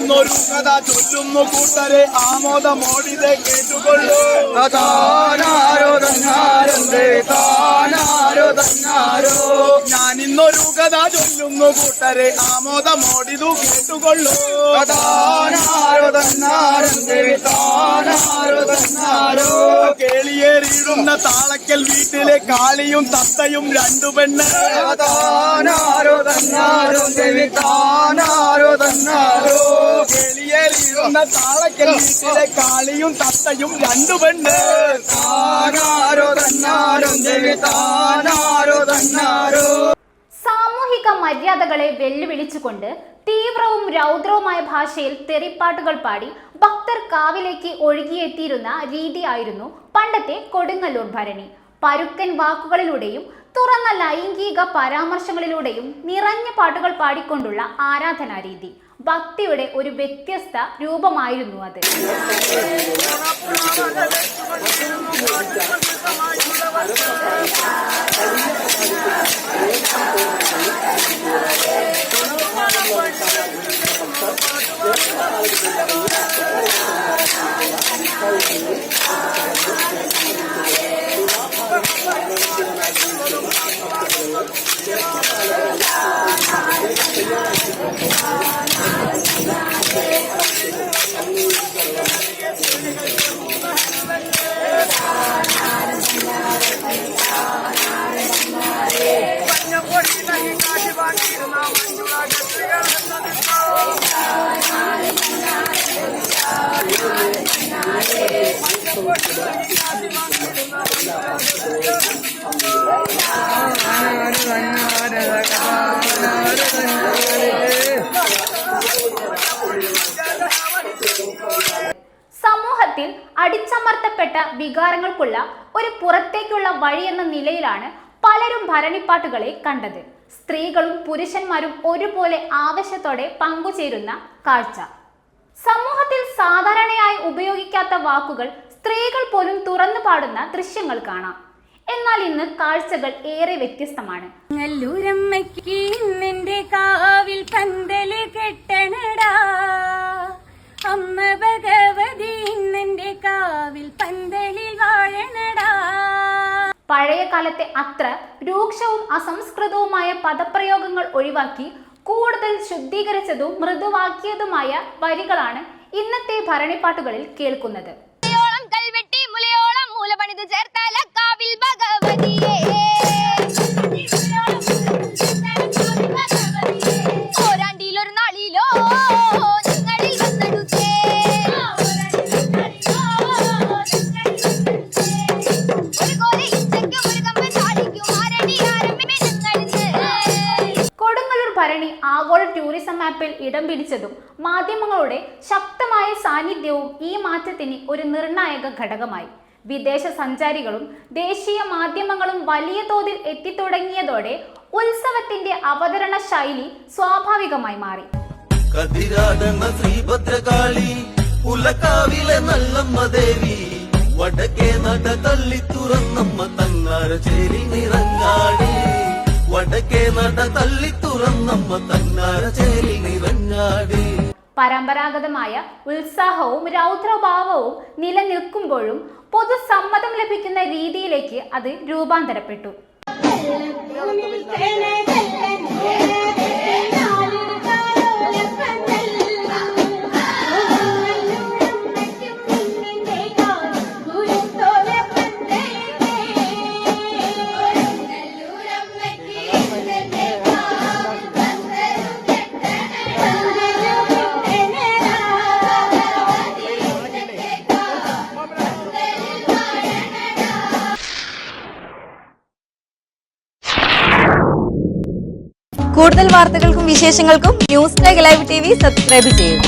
ഞാനിന്നൊരു കഥ ചൊല്ലുന്നു കൂട്ടരെ ആമോദമോടിതെ കേട്ടുകൊള്ളൂ. ഞാനിന്നൊരു കഥ ചൊല്ലുന്നു കൂട്ടരെ ആമോദമോടിതു കേട്ടുകൊള്ളൂ. കേളിയേറിയിടുന്ന താളക്കൽ വീട്ടിലെ കാളിയും തത്തയും രണ്ടു പെണ്ണ്. കേളിയേറിയിടുന്ന താളക്കൽ വീട്ടിലെ കാളിയും തത്തയും രണ്ടു പെണ്ണ്. സാമൂഹിക മര്യാദകളെ വെല്ലുവിളിച്ചുകൊണ്ട് തീവ്രവും രൗദ്രവുമായ ഭാഷയിൽ തെറിപ്പാട്ടുകൾ പാടി ഭക്തർ കാവിലേക്ക് ഒഴുകിയെത്തിയിരുന്ന രീതിയായിരുന്നു പണ്ടത്തെ കൊടുങ്ങല്ലൂർ ഭരണി. പരുക്കൻ വാക്കുകളിലൂടെയും തുറന്ന ലൈംഗിക പരാമർശങ്ങളിലൂടെയും നിറഞ്ഞ പാട്ടുകൾ പാടിക്കൊണ്ടുള്ള ആരാധനാ രീതി, ഭക്തിയുടെ ഒരു വ്യത്യസ്ത രൂപമായിരുന്നു അത്. സമൂഹത്തിൽ അടിച്ചമർത്തപ്പെട്ട വികാരങ്ങൾക്കുള്ള ഒരു പുറത്തേക്കുള്ള വഴിയെന്ന നിലയിലാണ് പലരും ഭരണിപ്പാട്ടുകളെ കണ്ടത്. സ്ത്രീകളും പുരുഷന്മാരും ഒരുപോലെ ആവശ്യത്തോടെ പങ്കുചേരുന്ന കാഴ്ച. സമൂഹത്തിൽ സാധാരണയായി ഉപയോഗിക്കാത്ത വാക്കുകൾ സ്ത്രീകൾ പോലും തുറന്നു പാടുന്ന ദൃശ്യങ്ങൾ കാണാം. എന്നാൽ ഇന്ന് കാഴ്ചകൾ ഏറെ വ്യത്യസ്തമാണ്. കാവിൽ പന്തല് കെട്ടണടാ അമ്മ ഭഗവതി ഇന്നെന്റെ കാവിൽ പന്തലിൽ വാഴണടാ. പഴയ കാലത്തെ അത്ര രൂക്ഷവും അസംസ്കൃതവുമായ പദപ്രയോഗങ്ങൾ ഒഴിവാക്കി കൂടുതൽ ശുദ്ധീകരിച്ചതും മൃദുവാക്കിയതുമായ വരികളാണ് ഇന്നത്തെ ഭരണിപ്പാട്ടുകളിൽ കേൾക്കുന്നത്. ഭരണി ആഗോള ടൂറിസം മാപ്പിൽ ഇടം പിടിച്ചതും മാധ്യമങ്ങളുടെ ശക്തമായ സാന്നിധ്യവും ഈ മാറ്റത്തിന് ഒരു നിർണായക ഘടകമായി. വിദേശ സഞ്ചാരികളും ദേശീയ മാധ്യമങ്ങളും വലിയ തോതിൽ എത്തിത്തുടങ്ങിയതോടെ ഉത്സവത്തിന്റെ അവതരണ ശൈലി സ്വാഭാവികമായി മാറി. പരമ്പരാഗതമായ ഉത്സാഹവും രൗദ്രഭാവവും നിലനിൽക്കുമ്പോഴും പൊതുസമ്മതം ലഭിക്കുന്ന രീതിയിലേക്ക് അത് രൂപാന്തരപ്പെട്ടു. കൂടുതൽ വാർത്തകൾക്കും വിശേഷങ്ങൾക്കും ന്യൂസ് ലൈവ് TV സബ്സ്ക്രൈബ് ചെയ്യൂ.